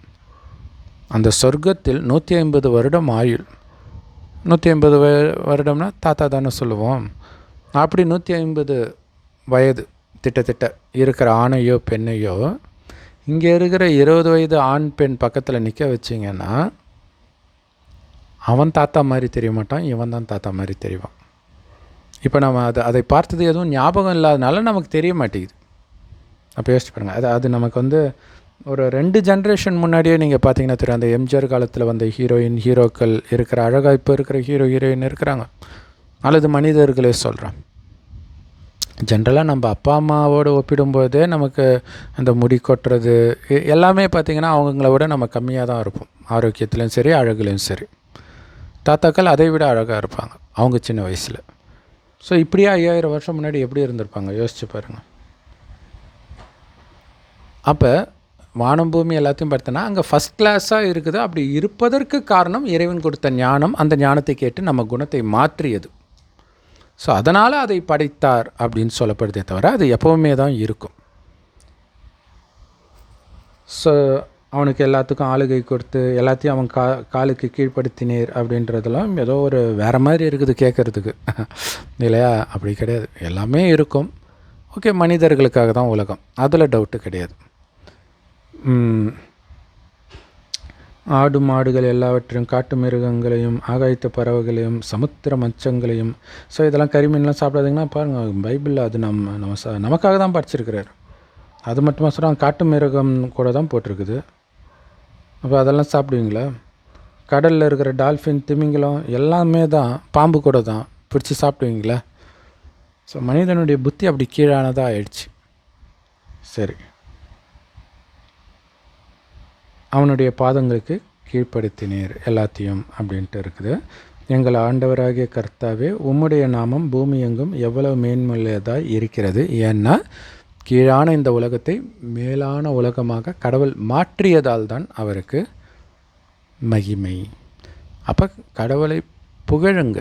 அந்த சொர்க்கத்தில் 150 வருடம் ஆயுள். 150 வருடம்னா தாத்தா தானே சொல்லுவோம். அப்படி 150 வயது திட்டத்திட்ட இருக்கிற ஆணையோ பெண்ணையோ இங்கே இருக்கிற 20 வயது ஆண் பெண் பக்கத்தில் நிற்க வச்சிங்கன்னா அவன் தாத்தா மாதிரி தெரிய மாட்டான், இவன் தான் தாத்தா மாதிரி தெரிவான். இப்போ நம்ம அதை பார்த்தது எதுவும் ஞாபகம் இல்லாதனால நமக்கு தெரிய மாட்டேங்குது. அப்போ யோசிச்சு பாருங்கள். அது நமக்கு வந்து ஒரு 2 ஜென்ரேஷன் முன்னாடியே நீங்கள் பார்த்தீங்கன்னா தெரியும், அந்த எம்ஜிஆர் காலத்தில் வந்த ஹீரோக்கள் இருக்கிற அழகாக இப்போ இருக்கிற ஹீரோயின் இருக்கிறாங்க. அல்லது மனிதர்களே சொல்கிறேன். ஜென்ரலாக நம்ம அப்பா அம்மாவோடு ஒப்பிடும்போதே நமக்கு அந்த முடி கொட்டுறது எல்லாமே பார்த்திங்கன்னா அவங்கள விட நம்ம கம்மியாக தான் இருப்போம், ஆரோக்கியத்துலேயும் சரி அழகுலேயும் சரி. தாத்தாக்கள் அதை விட அழகாக இருப்பாங்க அவங்க சின்ன வயசில். ஸோ இப்படியே 5000 வருஷம் முன்னாடி எப்படி இருந்திருப்பாங்க யோசிச்சு பாருங்கள். அப்போ வானம் பூமி எல்லாத்தையும் பார்த்தோன்னா அங்கே ஃபஸ்ட் கிளாஸாக இருக்குது. அப்படி இருப்பதற்கு காரணம் இறைவன் கொடுத்த ஞானம். அந்த ஞானத்தை கேட்டு நம்ம குணத்தை மாற்றியது. ஸோ அதனால் அதை படைத்தார் அப்படின்னு சொல்லப்படுதே தவிர அது எப்போவுமே தான் இருக்கும். ஸோ அவனுக்கு எல்லாத்துக்கும் ஆளுகை கொடுத்து எல்லாத்தையும் அவன் காலுக்கு கீழ்ப்படுத்தினீர் அப்படின்றதெல்லாம் ஏதோ ஒரு வேறு மாதிரி இருக்குது கேட்குறதுக்கு இல்லையா? அப்படி கிடையாது, எல்லாமே இருக்கும். ஓகே, மனிதர்களுக்காக தான் உலகம், அதில் டவுட்டு கிடையாது. ஆடு மாடுகள் எல்லாவற்றையும், காட்டு மிருகங்களையும், ஆகாயத்து பறவைகளையும், சமுத்திர மச்சங்களையும். ஸோ இதெல்லாம் கரிமீன்லாம் சாப்பிடாதீங்கன்னா பாருங்கள், பைபிளில் அது நமக்காக தான் படிச்சிருக்கிறார். அது மட்டுமா சொல்கிறாங்க, காட்டு மிருகம் கூட தான் போட்டிருக்குது. அப்போ அதெல்லாம் சாப்பிடுவீங்களா? கடலில் இருக்கிற டால்ஃபின், திமிங்கலம் எல்லாமே தான், பாம்பு கூட தான் பிடிச்சி சாப்பிடுவீங்களா? ஸோ மனிதனுடைய புத்தி அப்படி கீழானதாக ஆயிடுச்சு. சரி, அவனுடைய பாதங்களுக்கு கீழ்ப்படுத்தினீர் எல்லாத்தையும் அப்படின்ட்டு இருக்குது. எங்கள் ஆண்டவராகிய கர்த்தாவே, உம்முடைய நாமம் பூமி எங்கும் எவ்வளவு மேன்மையுள்ளதாக இருக்கிறது. ஏன்னா கீழான இந்த உலகத்தை மேலான உலகமாக கடவுள் மாற்றியதால் தான் அவருக்கு மகிமை. அப்போ கடவுளை புகழுங்க,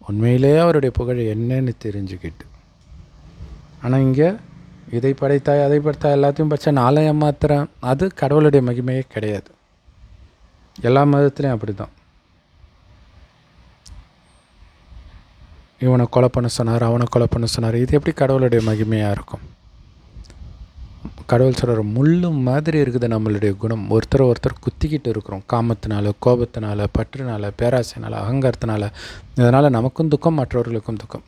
உண்மையிலேயே அவருடைய புகழ் என்னன்னு தெரிஞ்சுக்கிட்டு. ஆனால் இங்கே இதை படைத்தாய் அதை படைத்தாய் எல்லாத்தையும் படைச்சா நாளை ஏமாத்துறேன், அது கடவுளுடைய மகிமையே கிடையாது. எல்லா மதத்துலேயும் அப்படி தான். இவனை கொலை பண்ண சொன்னார், அவனை கொலை பண்ண சொன்னார், இது எப்படி கடவுளுடைய மகிமையாக இருக்கும்? கடவுள் சொல்கிற முள்ளு மாதிரி இருக்குது நம்மளுடைய குணம். ஒருத்தர் குத்திக்கிட்டு இருக்கிறோம். காமத்தினால, கோபத்தினால, பற்றுனால, பேராசைனால, அகங்காரத்தினால. இதனால் நமக்கும் துக்கம், மற்றவர்களுக்கும் துக்கம்.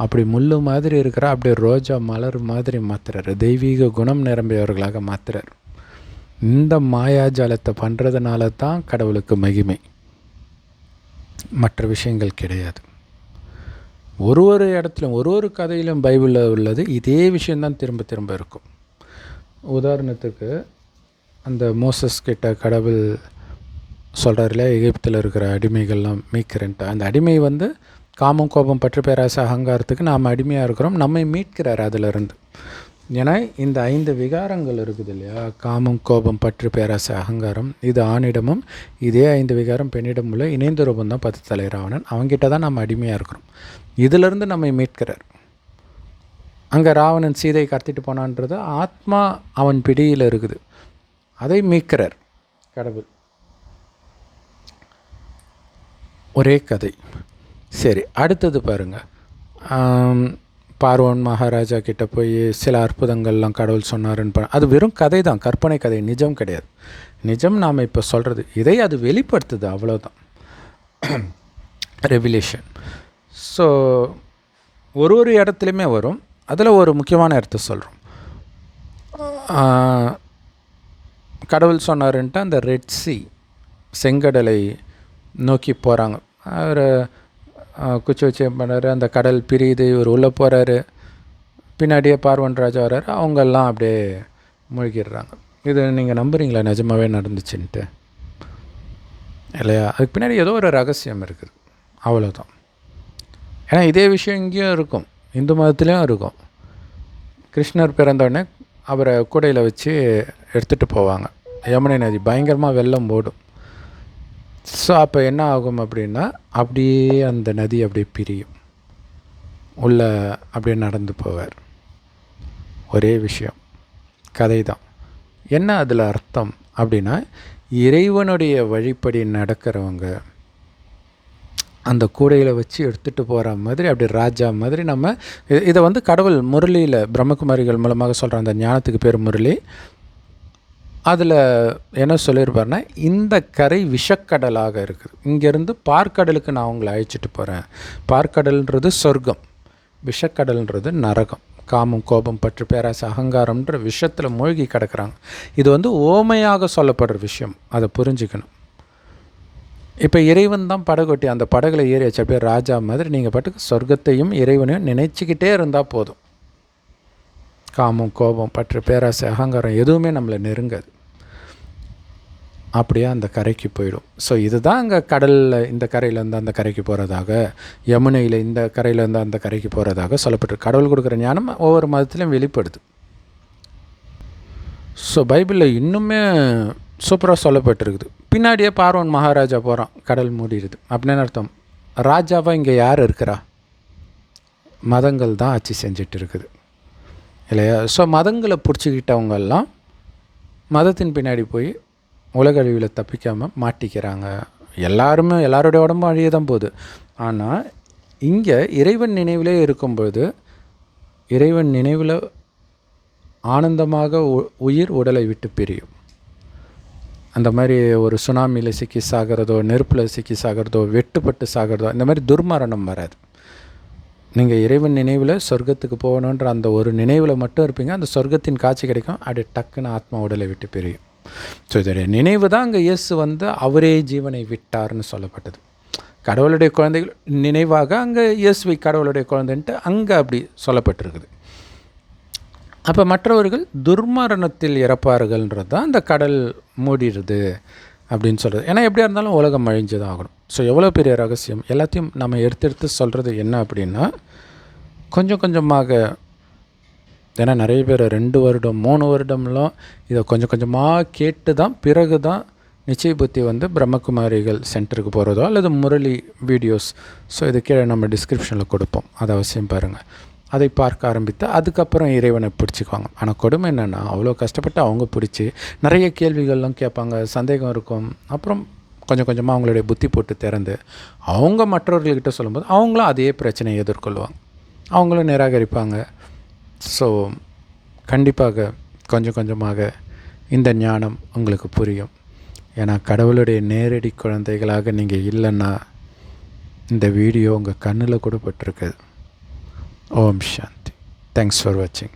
அப்படி முள்ளு மாதிரி இருக்கிற அப்படியே ரோஜா மலர் மாதிரி மாற்றுறாரு. தெய்வீக குணம் நிரம்பியவர்களாக மாற்றுறாரு. இந்த மாயாஜாலத்தை பண்ணுறதுனால தான் கடவுளுக்கு மகிமை, மற்ற விஷயங்கள் கிடையாது. ஒரு இடத்துலையும் ஒரு கதையிலும் பைபிளில் உள்ளது இதே விஷயந்தான் திரும்ப திரும்ப இருக்கும். உதாரணத்துக்கு அந்த மோசஸ் கிட்ட கடவுள் சொல்கிறாரில்ல, எகிப்தில் இருக்கிற அடிமைகள்லாம் மீட்கிறேன்ட்டு. அந்த அடிமை காமம், கோபம், பற்று, பேராசை, அகங்காரத்துக்கு நாம் அடிமையாக இருக்கிறோம். நம்மை மீட்கிறார் அதிலிருந்து. ஏன்னா இந்த 5 விகாரங்கள் இருக்குது இல்லையா, காமம், கோபம், பற்று, பேராசை, அகங்காரம். இது ஆணிடமும் இதே 5 விகாரம் பெண்ணிடம் உள்ள இணைந்த ரூபம் தான் 10 தலை ராவணன். அவங்ககிட்ட தான் நம்ம அடிமையாக இருக்கிறோம். இதிலிருந்து நம்மை மீட்கிறார். அங்கே ராவணன் சீதையை கடத்திட்டு போனான்றது ஆத்மா அவன் பிடியில் இருக்குது. அதை மீட்கிறார் கடவுள். ஒரே கதை. சரி, அடுத்தது பாருங்கள். பார்வோன் மகாராஜா கிட்டே போய் சில அற்புதங்கள்லாம் கடவுள் சொன்னாருன்னு அது வெறும் கதை தான், கற்பனை கதை, நிஜம் கிடையாது. நிஜம் நாம் இப்போ சொல்கிறது. இதை அது வெளிப்படுத்துது, அவ்வளோதான். ரெவிலேஷன். ஸோ ஒரு இடத்துலையுமே வரும். அதில் ஒரு முக்கியமான இடத்த சொல்கிறோம். கடவுள் சொன்னாருன்ட்டு அந்த ரெட் சி, செங்கடலை நோக்கி போகிறாங்க. அவர் குச்சி வச்சு பண்ணார். அந்த கடல் பிரியுது, இவர் உள்ளே போகிறாரு. பின்னாடியே பார்வன் ராஜா வர்றாரு. அவங்கெல்லாம் அப்படியே மூழ்கிடுறாங்க. இது நீங்கள் நம்புறீங்களா நிஜமாகவே நடந்துச்சுன்ட்டு? இல்லையா? அதுக்கு பின்னாடி ஏதோ ஒரு ரகசியம் இருக்குது, அவ்வளோதான். ஏன்னா இதே விஷயம் இங்கேயும் இருக்கும், இந்து மதத்துலேயும் இருக்கும். கிருஷ்ணர் பிறந்தோடனே அவரை கூடையில் வச்சு எடுத்துகிட்டு போவாங்க. யமுனை நதி பயங்கரமாக வெள்ளம் ஓடும். ஸோ அப்போ என்ன ஆகும் அப்படின்னா, அப்படியே அந்த நதி அப்படியே பிரியும். உள்ள அப்படியே நடந்து போவார். ஒரே விஷயம், கதை தான். என்ன அதில் அர்த்தம் அப்படின்னா, இறைவனுடைய வழிப்படி நடக்கிறவங்க அந்த கூடையில் வச்சு எடுத்துகிட்டு போகிற மாதிரி, அப்படி ராஜா மாதிரி நம்ம இதை கடவுள் முரளியில் பிரம்மகுமாரிகள் மூலமாக சொல்கிற அந்த ஞானத்துக்கு பேர் முரளி. அதில் என்ன சொல்லியிருப்பார்னா, இந்த கரை விஷக்கடலாக இருக்குது. இங்கேருந்து பார்க்கடலுக்கு நான் உங்களை அழைச்சிட்டு போகிறேன். பார்க்கடல்ன்றது சொர்க்கம், விஷக்கடல்ன்றது நரகம். காமம், கோபம், பற்று, பேராசை, அகங்காரம்ன்ற விஷயத்தில் மூழ்கி கிடக்கிறாங்க. இது ஓமையாக சொல்லப்படுற விஷயம், அதை புரிஞ்சுக்கணும். இப்போ இறைவன் தான் படகொட்டி அந்த படகுல ஏறி வச்ச அப்படியே ராஜா மாதிரி நீங்கள் பாட்டுக்கு சொர்க்கத்தையும் இறைவனையும் நினைச்சிக்கிட்டே இருந்தால் போதும். காமம், கோபம், பற்று, பேராசை, அகங்காரம் எதுவுமே நம்மளை நெருங்காது. அப்படியே அந்த கரைக்கு போயிடும். ஸோ இதுதான் அங்கே கடலில் இந்த கரையிலேருந்து அந்த கரைக்கு போகிறதாக, யமுனையில் இந்த கரையிலேருந்து அந்த கரைக்கு போகிறதாக சொல்லப்பட்டு, கடவுள் கொடுக்குற ஞானம் ஒவ்வொரு மதத்துலையும் வெளிப்படுது. ஸோ பைபிளில் இன்னுமே சூப்பராக சொல்லப்பட்டிருக்குது. பின்னாடியே பார்வன் மகாராஜா போகிறான், கடல் மூடிடுது. அப்படின்னு அர்த்தம், ராஜாவாக இங்கே யார் இருக்கிறா? மதங்கள் தான் ஆட்சி செஞ்சுட்டு இருக்குது இல்லையா? ஸோ மதங்களை பிடிச்சிக்கிட்டவங்கெல்லாம் மதத்தின் பின்னாடி போய் உலக அழிவில் தப்பிக்காமல் மாட்டிக்கிறாங்க. எல்லாருடைய உடம்பும் அழிய தான் போகுது. ஆனால் இங்கே இறைவன் நினைவிலே இருக்கும்போது, இறைவன் நினைவில் ஆனந்தமாக உயிர் உடலை விட்டு பிரியும். அந்த மாதிரி ஒரு சுனாமியில் சிக்கி சாகிறதோ, நெருப்பில் சிக்கி சாகிறதோ, வெட்டுப்பட்டு சாகிறதோ, இந்த மாதிரி துர்மரணம் வராது. நீங்கள் இறைவன் நினைவில் சொர்க்கத்துக்கு போகணுன்ற அந்த ஒரு நினைவில் மட்டும் இருப்பீங்க. அந்த சொர்க்கத்தின் காட்சி கிடைக்கும். அப்படியே டக்குன்னு ஆத்மா உடலை விட்டு பிரியும். ஸோ இதோடைய நினைவு தான் அங்கே இயேசு அவரே ஜீவனை விட்டார்னு சொல்லப்பட்டது. கடவுளுடைய குழந்தைகள் நினைவாக அங்கே இயேசுவை கடவுளுடைய குழந்தைன்ட்டு அங்கே அப்படி சொல்லப்பட்டிருக்குது. அப்போ மற்றவர்கள் துர்மரணத்தில் இறப்பார்கள்ன்றது தான் அந்த கடல் மூடிடுது அப்படின்னு சொல்கிறது. ஏன்னா எப்படியா இருந்தாலும் உலகம் அழிஞ்சு தான் ஆகணும். ஸோ எவ்வளோ பெரிய ரகசியம். எல்லாத்தையும் நம்ம எடுத்து சொல்கிறது என்ன அப்படின்னா, கொஞ்சம் கொஞ்சமாக, ஏன்னா நிறைய பேர் 2 வருடம் 3 வருடம்லாம் இதை கொஞ்சம் கொஞ்சமாக கேட்டு தான் பிறகு தான் நிச்சய புத்தி பிரம்மகுமாரிகள் சென்டருக்கு போகிறதோ அல்லது முரளி வீடியோஸ். ஸோ இது கீழே நம்ம டிஸ்கிரிப்ஷனில் கொடுப்போம், அதை அவசியம் பாருங்கள். அதை பார்க்க ஆரம்பித்து அதுக்கப்புறம் இறைவனை பிடிச்சிக்குவாங்க. ஆனால் கொடுமை என்னென்னா, அவ்வளோ கஷ்டப்பட்டு அவங்க பிடிச்சி நிறைய கேள்விகள்லாம் கேட்பாங்க, சந்தேகம் இருக்கும். அப்புறம் கொஞ்சம் கொஞ்சமாக அவங்களுடைய புத்தி போட்டு திறந்து அவங்க மற்றவர்கள்கிட்ட சொல்லும்போது அவங்களும் அதே பிரச்சனையை எதிர்கொள்வாங்க, அவங்களும் நிராகரிப்பாங்க. ஸோ கண்டிப்பாக கொஞ்சம் கொஞ்சமாக இந்த ஞானம் உங்களுக்கு புரியும். ஏன்னா கடவுளுடைய நேரடி குழந்தைகளாக நீங்கள் இல்லைன்னா இந்த வீடியோ உங்கள் கண்ணில் கூட பட்டிருக்குது. ஓம் சாந்தி. தேங்க்ஸ் ஃபார் வாட்சிங்.